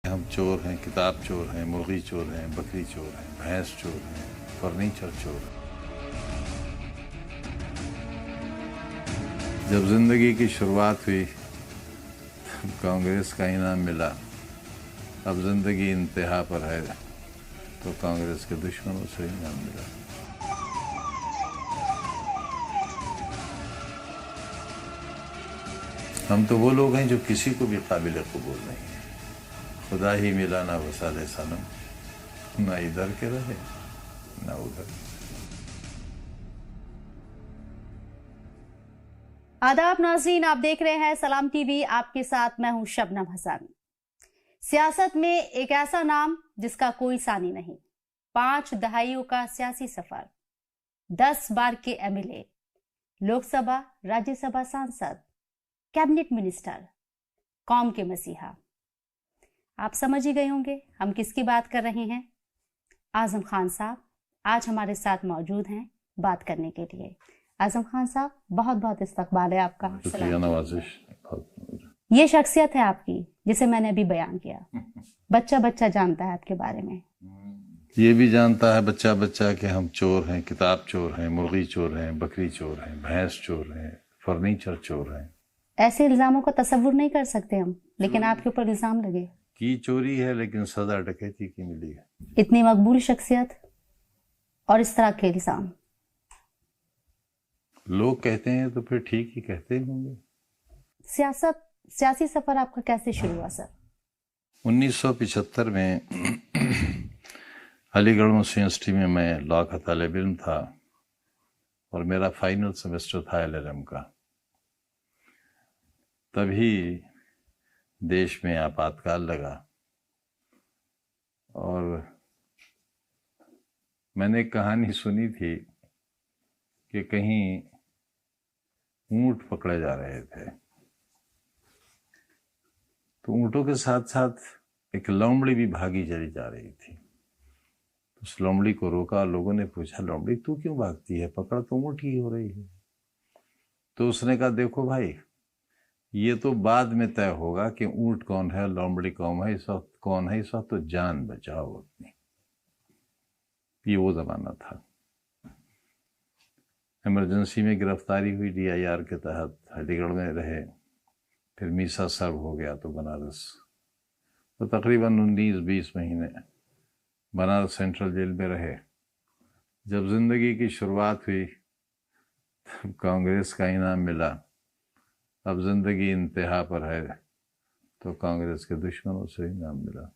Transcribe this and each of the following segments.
ہم چور ہیں، کتاب چور ہیں، مرغی چور ہیں، بکری چور ہیں، بھینس چور ہیں، فرنیچر چور ہیں۔ جب زندگی کی شروعات ہوئی کانگریس کا انعام ملا، اب زندگی انتہا پر ہے تو کانگریس کے دشمنوں سے انعام ملا۔ ہم تو وہ لوگ ہیں جو کسی کو بھی قابل قبول نہیں ہیں۔ خدا ہی ملا نہ وصال صنم، نہ ادھر کے رہے نہ ادھر۔ آداب ناظرین، آپ دیکھ رہے ہیں سلام ٹی وی، آپ کے ساتھ میں ہوں شبنم حسن۔ سیاست میں ایک ایسا نام جس کا کوئی ثانی نہیں، 5 دہائیوں کا سیاسی سفر، 10 بار کے M L A, Lok Sabha Rajya Sabha سانسد، کیبنٹ منسٹر، قوم کے مسیحا۔ آپ سمجھ ہی گئے ہوں گے ہم کس کی بات کر رہے ہیں۔ اعظم خان صاحب آج ہمارے ساتھ موجود ہیں بات کرنے کے لیے۔ اعظم خان صاحب، بہت بہت استقبال ہے آپ کا۔ شکریہ نوازش۔ یہ شخصیت ہے آپ کی جسے میں نے ابھی بیان کیا، بچہ بچہ جانتا ہے آپ کے بارے میں۔ یہ بھی جانتا ہے بچہ بچہ کہ ہم چور ہیں، کتاب چور ہیں، مرغی چور ہیں، بکری چور ہیں، بھینس چور ہیں، فرنیچر چور ہیں۔ ایسے الزاموں کا تصور نہیں کر سکتے ہم، لیکن آپ کے اوپر الزام لگے۔ کی چوری ہے لیکن سزا ڈکیتی کی ملی ہے۔ اتنی مقبول شخصیت اور اس طرح کے الزام، لوگ کہتے ہیں تو پھر ٹھیک ہی کہتے ہوں گے۔ سیاسی سفر آپ کا کیسے شروع ہوا سر؟ 1975 میں علی گڑھ مسلم یونیورسٹی میں میں لاء کا طالب علم تھا اور میرا فائنل سیمسٹر تھا LLM کا۔ تبھی دیش میں آپاتکال لگا اور میں نے ایک کہانی سنی تھی کہ کہیں اونٹ پکڑے جا رہے تھے، تو اونٹوں کے ساتھ ساتھ ایک لومڑی بھی بھاگی چلی جا رہی تھی۔ اس لومڑی کو روکا، لوگوں نے پوچھا لومڑی تو کیوں بھاگتی ہے، پکڑ تو اونٹ ہی ہو رہی ہے۔ تو اس نے کہا دیکھو بھائی، یہ تو بعد میں طے ہوگا کہ اونٹ کون ہے، لومڑی کون ہے، اس وقت کون ہے، اس وقت تو جان بچاؤ اپنی۔ یہ وہ زمانہ تھا۔ ایمرجنسی میں گرفتاری ہوئی DIR کے تحت، علی گڑھ میں رہے، پھر میسا سرو ہو گیا تو بنارس، تو تقریباً 19-20 مہینے بنارس سینٹرل جیل میں رہے۔ جب زندگی کی شروعات ہوئی تب کانگریس کا انعام ملا، اب زندگی انتہا پر ہے تو کانگریس کے دشمنوں سے انعام ملا۔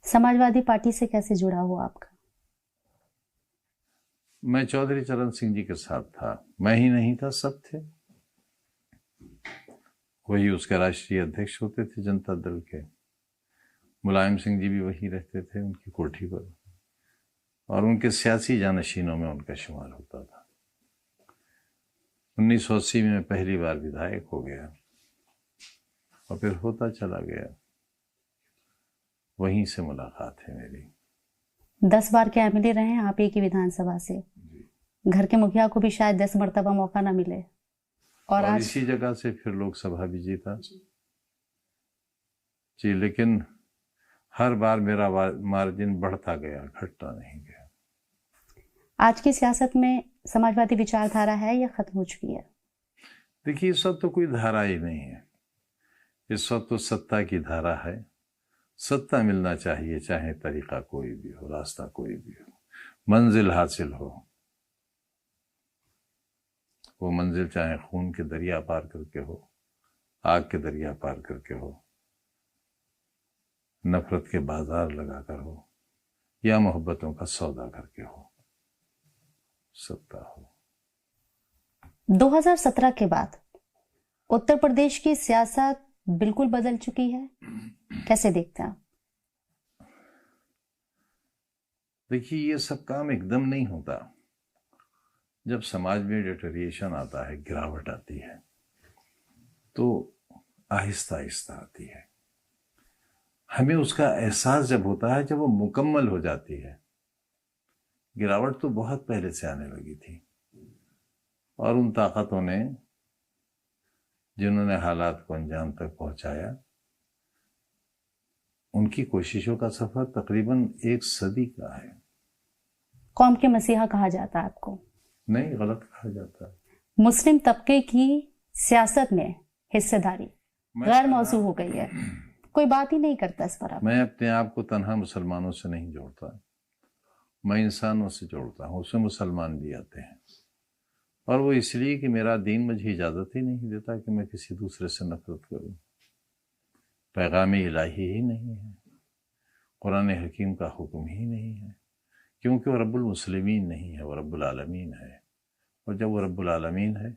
سماجوادی پارٹی سے کیسے جڑا ہوا آپ کا؟ میں چودھری چرن سنگھ جی کے ساتھ تھا، میں ہی نہیں تھا، سب تھے۔ وہی اس کے راشٹریہ ادھیکش ہوتے تھے جنتا دل کے۔ ملائم سنگھ جی بھی وہی رہتے تھے ان کی کوٹھی پر، اور ان کے سیاسی جانشینوں میں ان کا شمار ہوتا تھا۔ 1980 میں پہلی بار ودھائک ہو گیا اور پھر ہوتا چلا گیا۔ وہیں سے ملاقات ہے میری۔ 10 بار کے ایم ایل اے رہے ہیں آپ ایک ہی ودھان سبھا سے، گھر کے مکھیا کو بھی شاید 10 مرتبہ موقع نہ ملے، اور آج اسی جگہ سے پھر لوک سبھا بھی جیتا جی، لیکن ہر بار میرا مارجن بڑھتا گیا، گھٹتا نہیں گیا۔ آج کی سیاست میں سماجوادی وچار دھارا ہے یا ختم ہو چکی ہے؟ دیکھیے، اس وقت تو کوئی دھارا ہی نہیں ہے، اس وقت تو ستا کی دھارا ہے۔ ستا ملنا چاہیے، چاہے طریقہ کوئی بھی ہو، راستہ کوئی بھی ہو، منزل حاصل ہو۔ وہ منزل چاہے خون کے دریا پار کر کے ہو، آگ کے دریا پار کر کے ہو، نفرت کے بازار لگا کر ہو، یا محبتوں کا سودا کر کے ہو، ستا ہو۔ 2017 کے بعد اتر پردیش کی سیاست بالکل بدل چکی ہے، کیسے دیکھتے ہیں آپ؟ دیکھیے، یہ سب کام ایک دم نہیں ہوتا۔ جب سماج میں ڈیٹریشن آتا ہے، گراوٹ آتی ہے، تو آہستہ آہستہ آتی ہے۔ ہمیں اس کا احساس جب ہوتا ہے جب وہ مکمل ہو جاتی ہے۔ گراوٹ تو بہت پہلے سے آنے لگی تھی، اور ان طاقتوں نے جنہوں نے حالات کو انجام تک پہنچایا، ان کی کوششوں کا سفر تقریباً 1 صدی کا ہے. قوم کے مسیحا کہا جاتا ہے آپ کو؟ نہیں، غلط کہا جاتا ہے. مسلم طبقے کی سیاست میں حصہ داری غیر موضوع ہو گئی ہے، کوئی بات ہی نہیں کرتا اس پر. میں اپنے آپ کو تنہا مسلمانوں سے نہیں جوڑتا، میں انسانوں سے جوڑتا ہوں. اس میں مسلمان بھی آتے ہیں، اور وہ اس لیے کہ میرا دین مجھے اجازت ہی نہیں دیتا کہ میں کسی دوسرے سے نفرت کروں. پیغام الہی ہی نہیں ہے، قرآن حکیم کا حکم ہی نہیں ہے، کیونکہ وہ رب المسلمین نہیں ہے، وہ رب العالمین ہے. اور جب وہ رب العالمین ہے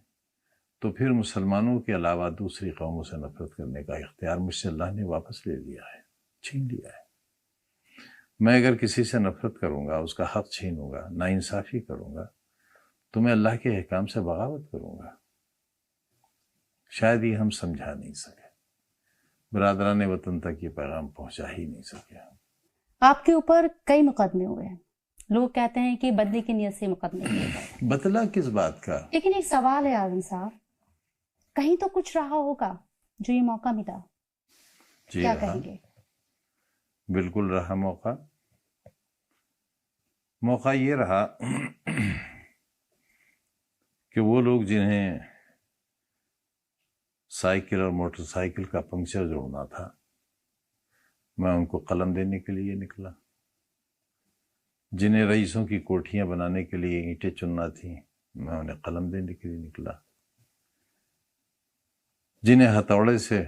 تو پھر مسلمانوں کے علاوہ دوسری قوموں سے نفرت کرنے کا اختیار مجھ سے اللہ نے واپس لے لیا ہے، چھین لیا ہے. میں اگر کسی سے نفرت کروں گا، اس کا حق چھینوں گا، ناانصافی کروں گا، تو میں اللہ کے احکام سے بغاوت کروں گا. شاید یہ ہم سمجھا نہیں سکے، برادران وطن تک یہ پیغام پہنچا ہی نہیں سکے. آپ کے اوپر کئی مقدمے ہوئے ہیں، لوگ کہتے ہیں کہ بدلے کی نیت سے مقدمے کیے گئے. بدلہ کس بات کا؟ لیکن ایک سوال ہے اعظم صاحب، کہیں تو کچھ رہا ہوگا جو یہ موقع ملا؟ جی کیا رہا، کہیں گے؟ بالکل رہا موقع یہ رہا کہ وہ لوگ جنہیں سائیکل اور موٹر سائیکل کا پنکچر جوڑنا تھا، میں ان کو قلم دینے کے لیے نکلا. جنہیں رئیسوں کی کوٹھیاں بنانے کے لیے اینٹیں چننا تھیں، میں انہیں قلم دینے کے لیے نکلا. جنہیں ہتھوڑے سے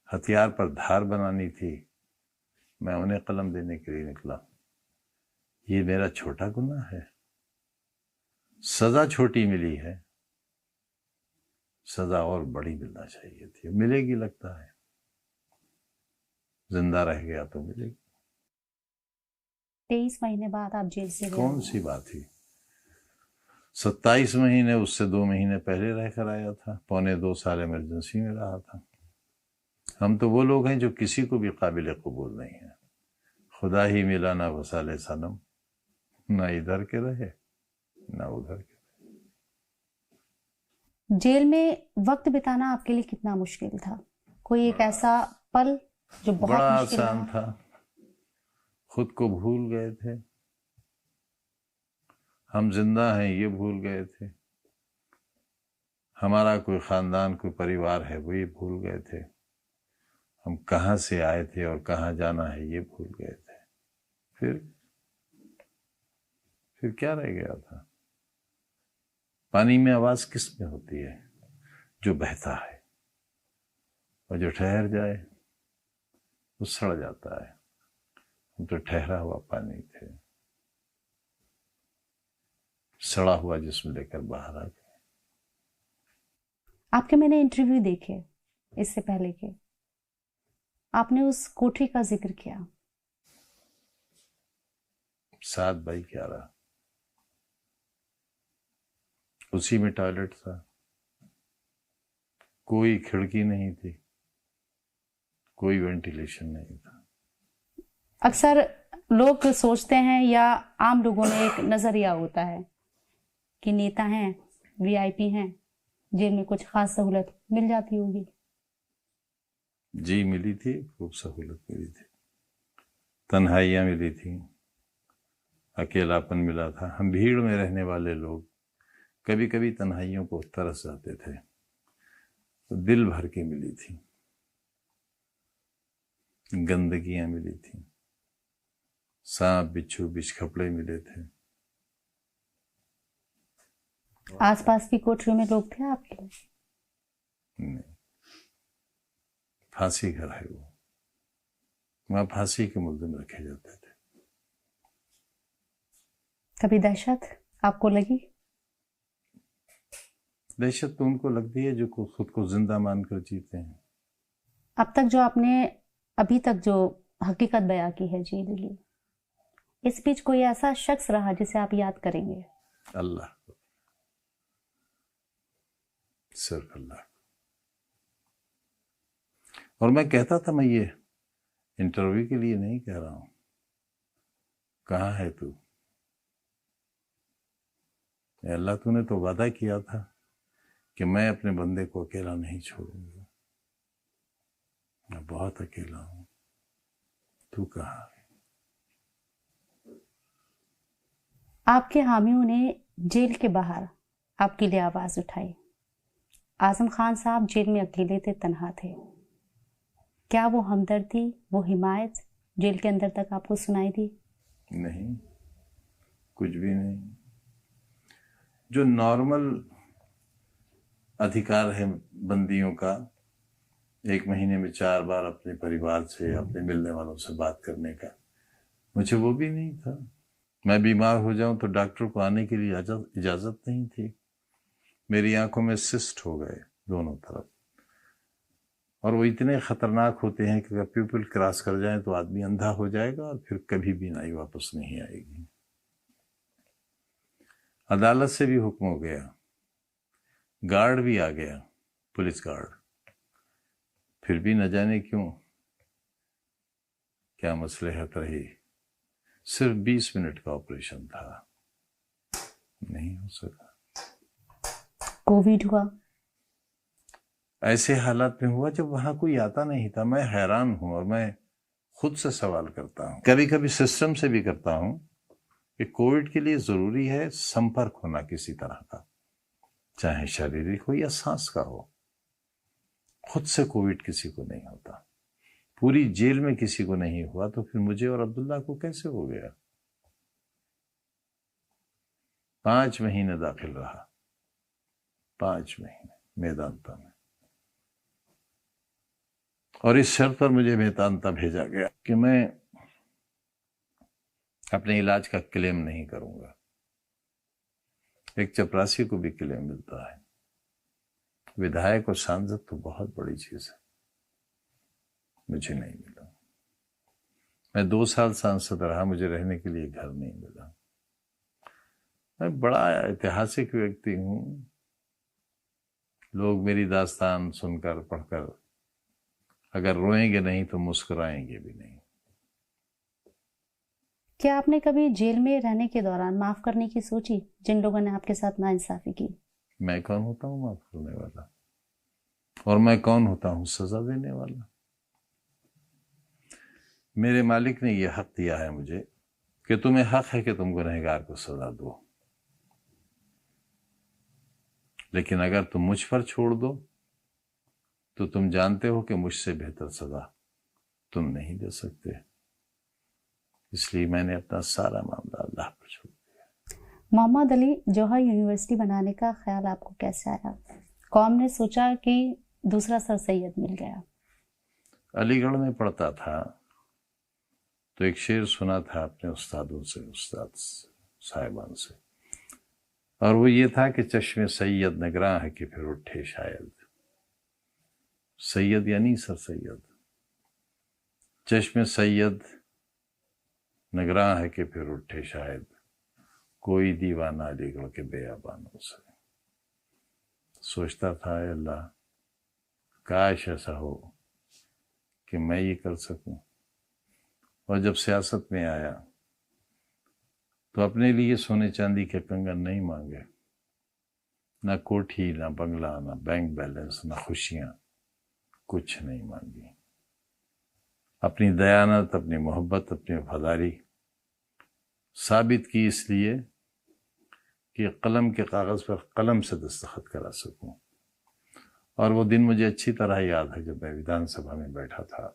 ہتھیار پر دھار بنانی تھی، میں انہیں قلم دینے کے لیے نکلا. یہ میرا چھوٹا گناہ ہے، سزا چھوٹی ملی ہے، سزا اور بڑی ملنا چاہیے تھی. ملے گی لگتا ہے، زندہ رہ گیا تو ملے گی. 23 مہینے بعد آپ جیل سے کون سی بات تھی؟ 27 مہینے اس سے 2 مہینے پہلے رہ کر آیا تھا، 1.25 سال ایمرجنسی میں رہا تھا. ہم تو وہ لوگ ہیں جو کسی کو بھی قابل قبول نہیں ہیں. خدا ہی ملا نہ وصال صنم، نہ ادھر کے رہے نہ ادھر کے. جیل میں وقت بتانا آپ کے لیے کتنا مشکل تھا؟ کوئی ایک ایسا پل جو بہت بڑا مشکل آسان رہا؟ تھا. خود کو بھول گئے تھے، ہم زندہ ہیں یہ بھول گئے تھے، ہمارا کوئی خاندان کوئی پریوار ہے وہ یہ بھول گئے تھے، ہم کہاں سے آئے تھے اور کہاں جانا ہے یہ بھول گئے تھے. پھر کیا رہ گیا تھا؟ پانی میں آواز کس میں ہوتی ہے؟ جو بہتا ہے، اور جو ٹھہر جائے وہ سڑ جاتا ہے. ہم تو ٹھہرا ہوا پانی تھے، سڑا ہوا جسم لے کر باہر آ گئے. آپ کے میں نے انٹرویو دیکھے اس سے پہلے کے، آپ نے اس کوٹھی کا ذکر کیا. 7x11 اسی میں ٹوائلٹ تھا، کوئی کھڑکی نہیں تھی، کوئی وینٹیلیشن نہیں تھا. اکثر لوگ سوچتے ہیں یا عام لوگوں میں ایک نظریہ ہوتا ہے کہ نیتا ہیں، وی آئی پی ہیں، جیل میں کچھ خاص سہولت مل جاتی ہوگی. جی ملی تھی، خوب سہولت ملی تھی، تنہائیاں ملی تھیں، اکیلاپن ملا تھا. ہم بھیڑ میں رہنے والے لوگ کبھی کبھی تنہائیوں کو ترس جاتے تھے، تو دل بھر کے ملی تھی. گندگیاں ملی تھیں، سانپ بچھو بچھ کپڑے ملے تھے. آس پاس کی کوٹریوں میں لوگ تھے آپ کے؟ نہیں، پھانسی گھر ہے وہ، وہاں پھانسی کے ملزم رکھے جاتے تھے. کبھی دہشت آپ کو لگی؟ دہشت تو ان کو لگتی ہے جو خود کو زندہ مان کر جیتے ہیں. اب تک جو آپ نے ابھی تک جو حقیقت بیان کی ہے جی لیے، اس بیچ کوئی ایسا شخص رہا جسے آپ یاد کریں گے؟ اللہ، صرف اللہ. اور میں کہتا تھا، میں یہ انٹرویو کے لیے نہیں کہہ رہا ہوں، کہاں ہے تو؟ اے اللہ، تو نے تو وعدہ کیا تھا کہ میں اپنے بندے کو اکیلا نہیں چھوڑوں گا. میں بہت اکیلا ہوں. تو کہاں؟ آپ کے حامیوں نے جیل کے باہر آپ کے لیے آواز اٹھائی. اعظم خان صاحب جیل میں اکیلے تھے، تنہا تھے. کیا وہ ہمدردی، وہ حمایت جیل کے اندر تک آپ کو سنائی دی؟ نہیں، کچھ بھی نہیں. جو نارمل ادھیکار ہے بندیوں کا، 1 مہینے میں 4 بار اپنے پریوار سے، اپنے ملنے والوں سے بات کرنے کا، مجھے وہ بھی نہیں تھا. میں بیمار ہو جاؤں تو ڈاکٹر کو آنے کے لیے اجازت نہیں تھی. میری آنکھوں میں سسٹ ہو گئے دونوں طرف، اور وہ اتنے خطرناک ہوتے ہیں کہ اگر پیپل کراس کر جائیں تو آدمی اندھا ہو جائے گا اور پھر کبھی بھی نائی واپس نہیں آئے گی. عدالت سے بھی حکم ہو گیا، گارڈ بھی آ گیا، پولیس گارڈ، پھر بھی نہ جانے کیوں کیا مصلحت رہی. صرف 20 منٹ کا آپریشن تھا، نہیں ہو سکا. کووڈ ہوا. ایسے حالات میں ہوا جب وہاں کوئی آتا نہیں تھا. میں حیران ہوں، اور میں خود سے سوال کرتا ہوں، کبھی کبھی سسٹم سے بھی کرتا ہوں، کہ کووڈ کے لیے ضروری ہے سمپرک ہونا کسی طرح کا، چاہے شاریرک ہو یا سانس کا ہو. خود سے کووڈ کسی کو نہیں ہوتا. پوری جیل میں کسی کو نہیں ہوا، تو پھر مجھے اور عبداللہ کو کیسے ہو گیا؟ 5 مہینے داخل رہا، 5 مہینے میدانتا میں. اور اس شرط پر مجھے میدانتا بھیجا گیا کہ میں اپنے علاج کا کلیم نہیں کروں گا. ایک چپراسی کو بھی کلیم ملتا ہے، ودھائک اور سانسد تو بہت بڑی چیز ہے، مجھے نہیں ملا. میں 2 سال سانسد رہا، مجھے رہنے کے لیے گھر نہیں ملا. میں بڑا ایتہاسک ویکتی ہوں. لوگ میری داستان سن کر، پڑھ کر اگر روئیں گے نہیں تو مسکرائیں گے بھی نہیں. کیا آپ نے کبھی جیل میں رہنے کے دوران معاف کرنے کی سوچی جن لوگوں نے آپ کے ساتھ ناانصافی کی؟ میں کون ہوتا ہوں معاف کرنے والا؟ اور میں کون ہوتا ہوں سزا دینے والا؟ میرے مالک نے یہ حق دیا ہے مجھے کہ تمہیں حق ہے کہ تم گنہگار کو سزا دو، لیکن اگر تم مجھ پر چھوڑ دو تو تم جانتے ہو کہ مجھ سے بہتر سزا تم نہیں دے سکتے. اس لیے میں نے اپنا سارا معاملہ اللہ پر چھوڑ دیا. محمد علی، جوہر یونیورسٹی بنانے کا خیال آپ کو کیسے آیا؟ قوم نے سوچا کہ دوسرا سر سید مل گیا. علی گڑھ میں پڑھتا تھا تو ایک شعر سنا تھا اپنے استادوں سے، استاد صاحبان سے، اور وہ یہ تھا کہ چشم سید نگراں ہے کہ پھر اٹھے شاید. سید یعنی سر سید. چشم سید نگراں ہے کہ پھر اٹھے شاید، کوئی دیوانہ علی گڑھ کے بیابانوں سے. سوچتا تھا اے اللہ کاش ایسا ہو کہ میں یہ کر سکوں. اور جب سیاست میں آیا تو اپنے لیے سونے چاندی کے کنگن نہیں مانگے، نہ کوٹھی، نہ بنگلہ، نہ بینک بیلنس، نہ خوشیاں، کچھ نہیں مانگی. اپنی دیانت، اپنی محبت، اپنی وفاداری ثابت کی اس لیے کہ قلم کے کاغذ پر قلم سے دستخط کرا سکوں. اور وہ دن مجھے اچھی طرح یاد ہے جب میں ویدھان سبھا میں بیٹھا تھا.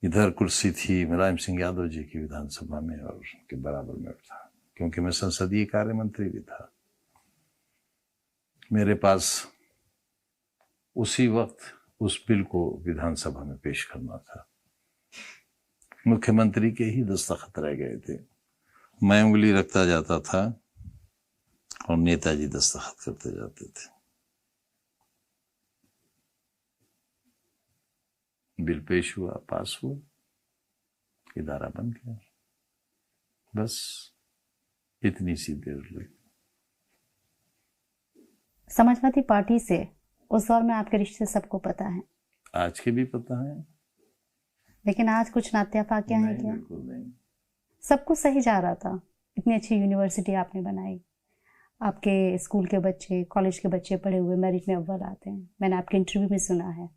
ادھر کرسی تھی ملائم سنگھ یادو جی کی ویدھان سبھا میں، اور ان کے برابر میں تھا کیونکہ میں سنسدیہ کاریہ منتری بھی تھا. میرے پاس اسی وقت اس بل کو ویدھان سبھا میں پیش کرنا تھا. مکھیہ منتری کے ہی دستخط رہ گئے تھے. میں انگلی رکھتا جاتا تھا اور نیتا جی دستخط کرتے جاتے تھے. بل پیش ہوا، پاس ہوا، ادارہ بن گیا. بس اتنی سی دیر لگی. سماجوادی پارٹی سے اس دور میں آپ کے رشتے سب کو پتا ہیں، آج کے بھی پتہ ہے، لیکن آج کچھ ناتیافاکیاں ہیں کیا؟ بالکل نہیں. سب کچھ صحیح جا رہا تھا. اتنی اچھی یونیورسٹی آپ نے بنائی، آپ کے اسکول کے بچے، کالج کے بچے پڑھے ہوئے میرٹ میں اول آتے ہیں. میں نے آپ کے انٹرویو میں سنا ہے.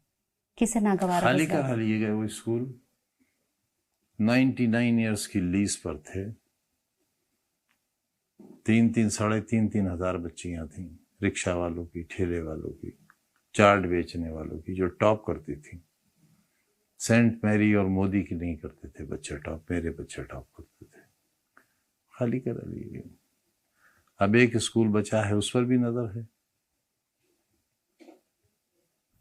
کسے ناگوارا خالی گزرا؟ کرا لیے گئے وہ اسکول. 99 ایئرس کی لیز پر تھے. 3,000 ہزار بچیاں تھیں، رکشہ والوں کی، ٹھیلے والوں کی، چاٹ بیچنے والوں کی، جو ٹاپ کرتی تھیں. سینٹ میری اور مودی کی نہیں کرتے تھے بچے ٹاپ، میرے بچے ٹاپ کرتے تھے. خالی کرا لیے گئے. اب ایک اسکول بچا ہے، اس پر بھی نظر ہے.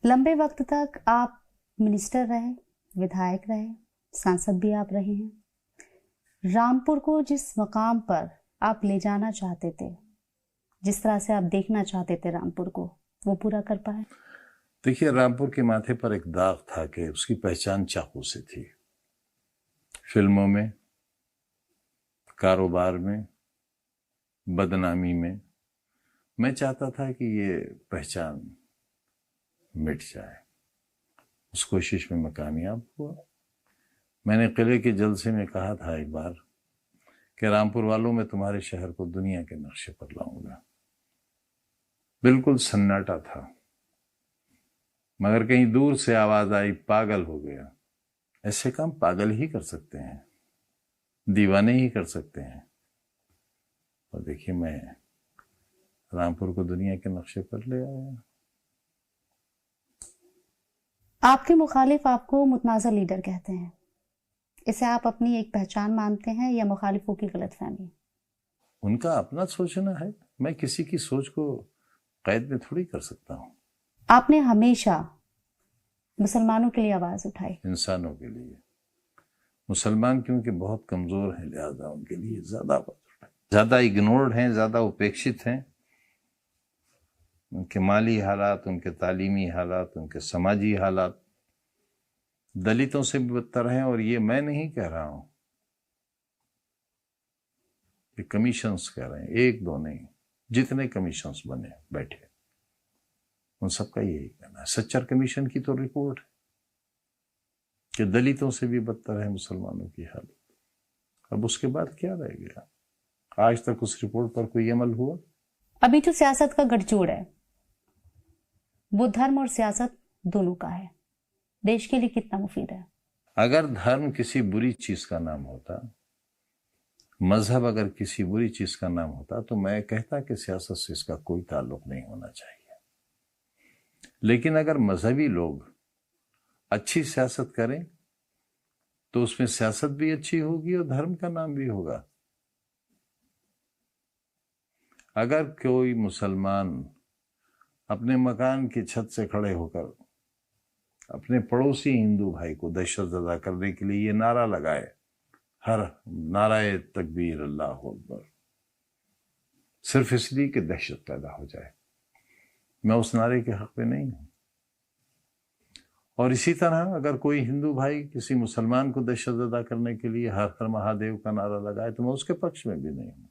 لمبے وقت تک آپ منسٹر رہے، ودھائک رہے، سانسد بھی آپ رہے ہیں. رامپور کو جس مقام پر آپ لے جانا چاہتے تھے، جس طرح سے آپ دیکھنا چاہتے تھے رامپور کو، وہ پورا کر پائے؟ دیکھیے، رامپور کے ماتھے پر ایک داغ تھا کہ اس کی پہچان چاقو سے تھی. فلموں میں، کاروبار میں، بدنامی میں. میں چاہتا تھا کہ یہ پہچان مٹ جائے. اس کوشش میں کامیاب ہوا. میں نے قلعے کے جلسے میں کہا تھا ایک بار کہ رامپور والوں میں تمہارے شہر کو دنیا کے نقشے پر لاؤں گا. بالکل سناٹا تھا، مگر کہیں دور سے آواز آئی، پاگل ہو گیا. ایسے کام پاگل ہی کر سکتے ہیں، دیوانے ہی کر سکتے ہیں. اور دیکھیے، میں رامپور کو دنیا کے نقشے پر لے آیا. آپ کے مخالف آپ کو متنازع لیڈر کہتے ہیں. اسے آپ اپنی ایک پہچان مانتے ہیں یا مخالفوں کی غلط فہمی؟ ان کا اپنا سوچنا ہے، میں کسی کی سوچ کو قید میں تھوڑی کر سکتا ہوں. آپ نے ہمیشہ مسلمانوں کے لیے آواز اٹھائی. انسانوں کے لیے. مسلمان کیونکہ بہت کمزور ہیں، لہذا ان کے لیے زیادہ آواز اٹھائی. زیادہ اگنورڈ ہیں، زیادہ اپیکشت ہیں. ان کے مالی حالات، ان کے تعلیمی حالات، ان کے سماجی حالات دلتوں سے بھی بدتر ہیں. اور یہ میں نہیں کہہ رہا ہوں، یہ کمیشنز کہہ رہے ہیں، ایک دو نہیں، جتنے کمیشنز بنے بیٹھے ان سب کا یہی کہنا ہے. سچر کمیشن کی تو رپورٹ ہے کہ دلتوں سے بھی بدتر ہے مسلمانوں کی حالت. اب اس کے بعد کیا رہ گیا؟ آج تک اس رپورٹ پر کوئی عمل ہوا؟ ابھی جو سیاست کا گٹھ جوڑ ہے وہ دھرم اور سیاست دونوں کا ہے. دیش کے لیے کتنا مفید ہے؟ اگر دھرم کسی بری چیز کا نام ہوتا، مذہب اگر کسی بری چیز کا نام ہوتا، تو میں کہتا کہ سیاست سے اس کا کوئی تعلق نہیں ہونا چاہیے. لیکن اگر مذہبی لوگ اچھی سیاست کریں تو اس میں سیاست بھی اچھی ہوگی اور دھرم کا نام بھی ہوگا. اگر کوئی مسلمان اپنے مکان کی چھت سے کھڑے ہو کر اپنے پڑوسی ہندو بھائی کو دہشت زدہ کرنے کے لیے یہ نعرہ لگائے، ہر نعرہ تکبیر اللہ اکبر، صرف اس لیے کہ دہشت پیدا ہو جائے، میں اس نعرے کے حق میں نہیں ہوں. اور اسی طرح اگر کوئی ہندو بھائی کسی مسلمان کو دہشت زدہ کرنے کے لیے ہر ہر مہادیو کا نعرہ لگائے تو میں اس کے پکش میں بھی نہیں ہوں.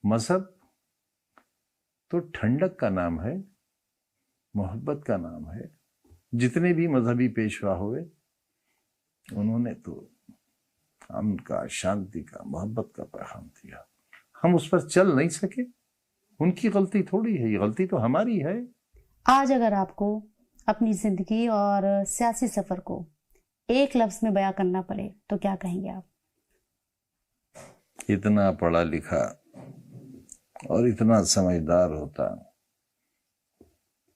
مذہب تو ٹھنڈک کا نام ہے، محبت کا نام ہے. جتنے بھی مذہبی پیشوا ہوئے انہوں نے تو امن کا، شانتی کا، محبت کا پیغام دیا. ہم اس پر چل نہیں سکے، ان کی غلطی تھوڑی ہے، یہ غلطی تو ہماری ہے. آج اگر آپ کو اپنی زندگی اور سیاسی سفر کو ایک لفظ میں بیان کرنا پڑے تو کیا کہیں گے آپ؟ اتنا پڑھا لکھا اور اتنا سمجھدار ہوتا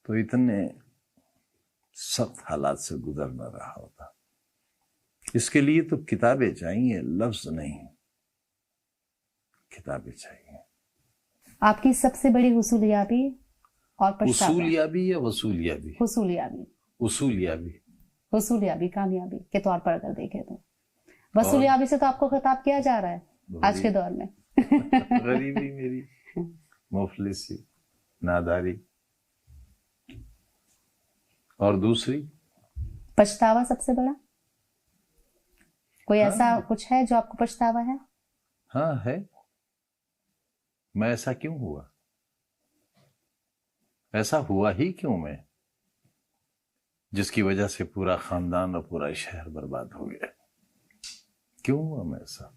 تو اتنے سخت حالات سے گزر نہ رہا ہوتا. اس کے لیے تو کتابیں چاہیے، لفظ نہیں، کتابیں چاہیے. آپ کی سب سے بڑی حصولیابی اور پچھتاوا؟ اصولیابی یا وصولیابی؟ حصولیابی. اصولیابی. حصولیابی کامیابی کے طور پر اگر دیکھیں تو وصولیابی سے تو آپ کو خطاب کیا جا رہا ہے آج کے دور میں. غریبی میری، مفلسی، ناداری. اور دوسری پچھتاوا سب سے بڑا؟ کوئی ایسا کچھ ہے جو آپ کو پچھتاوا ہے؟ ہاں ہے. میں ایسا کیوں ہوا؟ ایسا ہوا ہی کیوں میں جس کی وجہ سے پورا خاندان اور پورا شہر برباد ہو گیا؟ کیوں ہوا میں ایسا؟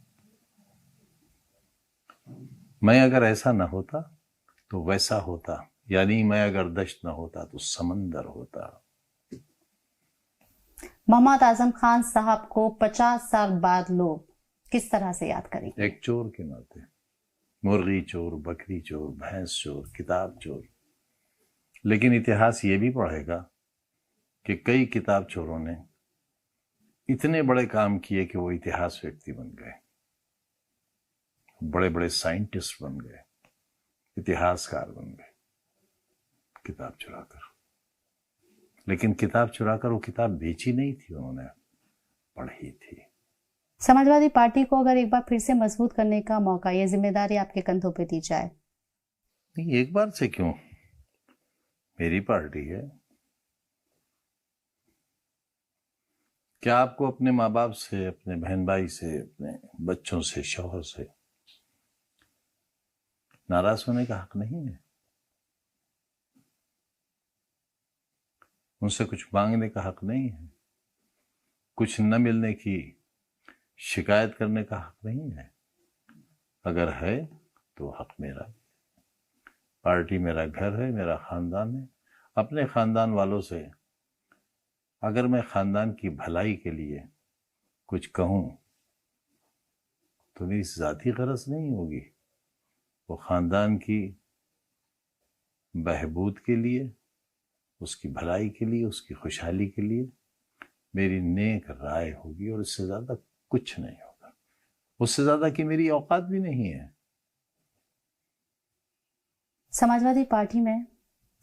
میں اگر ایسا نہ ہوتا تو ویسا ہوتا، یعنی میں اگر دشت نہ ہوتا تو سمندر ہوتا. محمد اعظم خان صاحب کو 50 سال بعد لوگ کس طرح سے یاد کریں گے؟ ایک چور کے ناطے. مرغی چور، بکری چور، بھینس چور، کتاب چور. لیکن اتہاس یہ بھی پڑھے گا کہ کئی کتاب چوروں نے اتنے بڑے کام کیے کہ وہ اتہاس ویکتی بن گئے، بڑے بڑے سائنٹسٹ بن گئے، اتہاسکار بن گئے کتاب چرا کر. لیکن کتاب چرا کر وہ کتاب بیچی نہیں تھی، انہوں نے پڑھی تھی. سماجوادی پارٹی کو اگر ایک بار پھر سے مضبوط کرنے کا موقع، یہ ذمہ داری آپ کے کندھوں پہ دی جائے؟ نہیں، ایک بار سے کیوں، میری پارٹی ہے. کیا آپ کو اپنے ماں باپ سے، اپنے بہن بھائی سے، اپنے بچوں سے، شوہر سے ناراض ہونے کا حق نہیں ہے؟ ان سے کچھ مانگنے کا حق نہیں ہے؟ کچھ نہ ملنے کی شکایت کرنے کا حق نہیں ہے؟ اگر ہے تو حق میرا. پارٹی میرا گھر ہے، میرا خاندان ہے. اپنے خاندان والوں سے اگر میں خاندان کی بھلائی کے لیے کچھ کہوں تو میری ذاتی غرض نہیں ہوگی، وہ خاندان کی بہبود کے لیے، اس کی بھلائی کے لیے، اس کی خوشحالی کے لیے میری نیک رائے ہوگی، اور اس سے زیادہ کچھ نہیں ہوگا. اس سے زیادہ کہ میری اوقات بھی نہیں ہے. سماجوادی پارٹی میں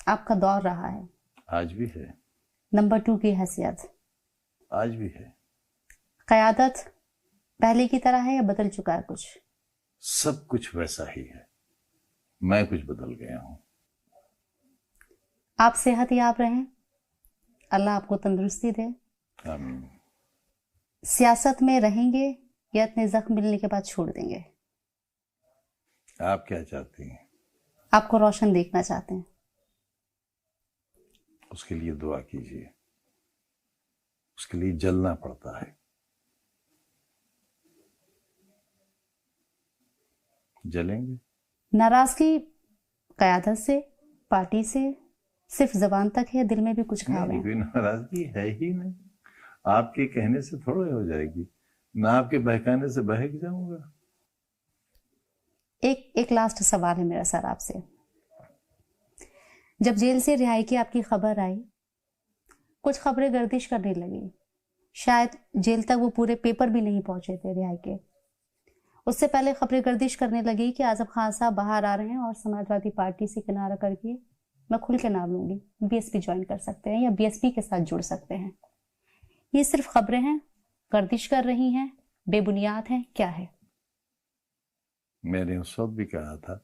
آپ کا دور رہا ہے، آج بھی ہے، نمبر 2 کی حیثیت. آج بھی ہے. قیادت پہلے کی طرح ہے یا بدل چکا ہے کچھ؟ سب کچھ ویسا ہی ہے، میں کچھ بدل گیا ہوں. آپ صحت یاب رہیں، اللہ آپ کو تندرستی دے. آمین. سیاست میں رہیں گے یا اتنے زخم ملنے کے بعد چھوڑ دیں گے؟ آپ کیا چاہتی ہیں؟ آپ کو روشن دیکھنا چاہتے ہیں. اس کے لیے دعا کیجیے. اس کے لیے جلنا پڑتا ہے. جلیں گے. ناراضگی قیادت سے، پارٹی سے صرف زبان تک ہے، دل میں بھی کچھ کھا رہے ہیں؟ کوئی ناراضگی ہے ہی نہیں. آپ کے کہنے سے تھوڑا ہو جائے گی، نہ آپ کے بہکانے سے بہک جاؤں گا. ایک لاسٹ سوال ہے میرا سر آپ سے. جب جیل سے رہائی کی آپ کی خبر آئی، کچھ خبریں گردش کرنے لگی، شاید جیل تک وہ پورے پیپر بھی نہیں پہنچے تھے رہائی کے. اس سے پہلے خبریں گردش کرنے لگی کہ اعظم خان صاحب باہر آ رہے ہیں اور سماجوادی پارٹی سے کنارہ کر کے، میں کھل کے نام لوں گی، بی ایس پی جوائن کر سکتے ہیں یا بی ایس پی کے ساتھ جڑ سکتے ہیں. یہ صرف خبریں ہیں، گردش کر رہی ہیں، بے بنیاد ہیں، کیا ہے؟ میں نے اس وقت بھی کہا تھا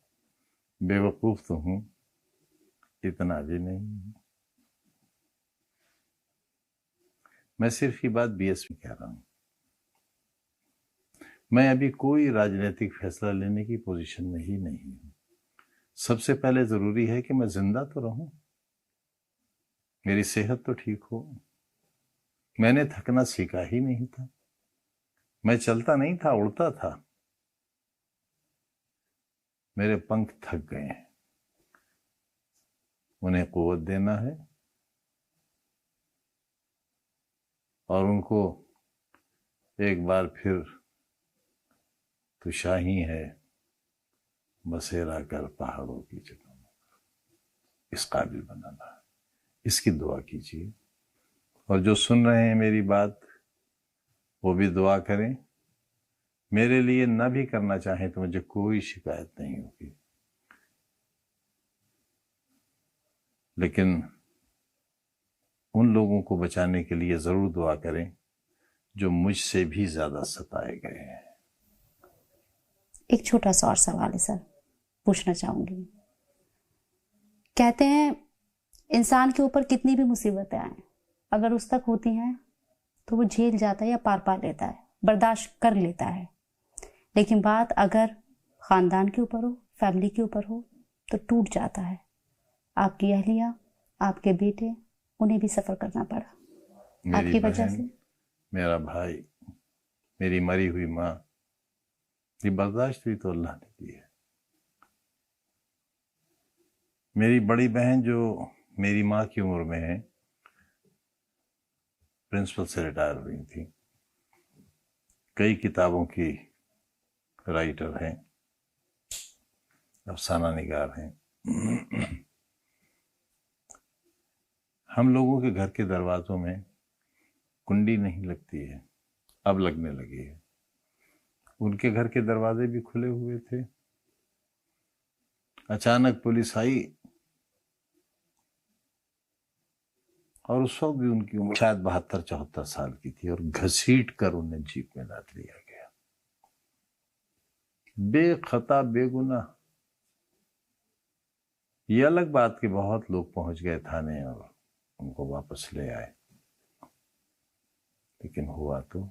بے وقوف تو ہوں، اتنا بھی نہیں ہوں. میں صرف یہ بات بی ایس پی کہہ رہا ہوں. میں ابھی کوئی راجنیتک فیصلہ لینے کی پوزیشن میں ہی نہیں ہوں. سب سے پہلے ضروری ہے کہ میں زندہ تو رہوں، میری صحت تو ٹھیک ہو. میں نے تھکنا سیکھا ہی نہیں تھا. میں چلتا نہیں تھا، اڑتا تھا. میرے پنکھ تھک گئے ہیں، انہیں قوت دینا ہے اور ان کو ایک بار پھر تو شاہی ہے بسیرا کر پہاڑوں کی جگہوں اس قابل بنانا ہے. اس کی دعا کیجیے، اور جو سن رہے ہیں میری بات وہ بھی دعا کریں. میرے لیے نہ بھی کرنا چاہیں تو مجھے کوئی شکایت نہیں ہوگی، لیکن ان لوگوں کو بچانے کے لیے ضرور دعا کریں جو مجھ سے بھی زیادہ ستائے گئے ہیں. ایک چھوٹا سا اور سوال ہے سر، پوچھنا چاہوں گی. کہتے ہیں انسان کے اوپر کتنی بھی مصیبتیں آئیں، اگر اس تک ہوتی ہیں تو وہ جھیل جاتا ہے یا پار پا لیتا ہے، برداشت کر لیتا ہے. لیکن بات اگر خاندان کے اوپر ہو، فیملی کے اوپر ہو تو ٹوٹ جاتا ہے. آپ کی اہلیہ، آپ کے بیٹے، انہیں بھی سفر کرنا پڑا آپ کی وجہ سے. میرا بھائی، میری مری ہوئی ماں، یہ برداشت بھی تو اللہ نے دی ہے. میری بڑی بہن جو میری ماں کی عمر میں ہے، پرنسپل سے ریٹائر ہوئی تھی، کئی کتابوں کی رائٹر ہیں، افسانہ نگار ہیں۔ ہم لوگوں کے گھر کے دروازوں میں کنڈی نہیں لگتی ہے، اب لگنے لگی ہے۔ ان کے گھر کے دروازے بھی کھلے ہوئے تھے، اچانک پولیس آئی اور اس وقت بھی ان کی عمر شاید 72-74 سال کی تھی، اور گھسیٹ کر انہیں جیپ میں ڈال لیا گیا، بے خطا بے گناہ۔ یہ الگ بات کہ بہت لوگ پہنچ گئے تھانے اور ان کو واپس لے آئے، لیکن ہوا تو